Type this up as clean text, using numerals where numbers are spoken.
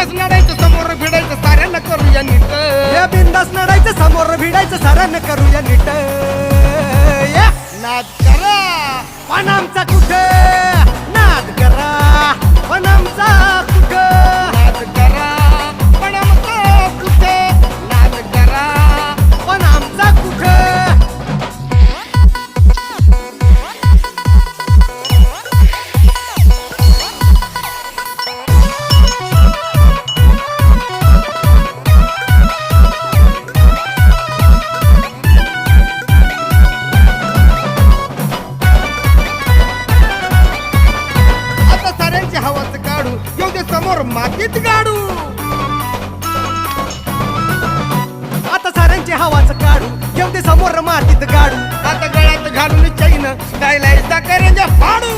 बिंदास लढायचं समोर भिडायचं साऱ्यांना करूया नीट या बिंदास लढायचं समोर भिडायचं साऱ्यांना करूया नीट या नाद करा पण आमचा कुठे नाद करा पण आमचा कुठे नाद करा पण आमचा कुठे नाद करा पण आमचा कुठे आता साऱ्यांची हवाच काढू येऊ दे समोर मातीत गाडू आता साऱ्यांची हवाच काढू येऊ दे समोर मातीत गाडू आता गळ्यात घालून चैन स्टाईल करंजा फाडू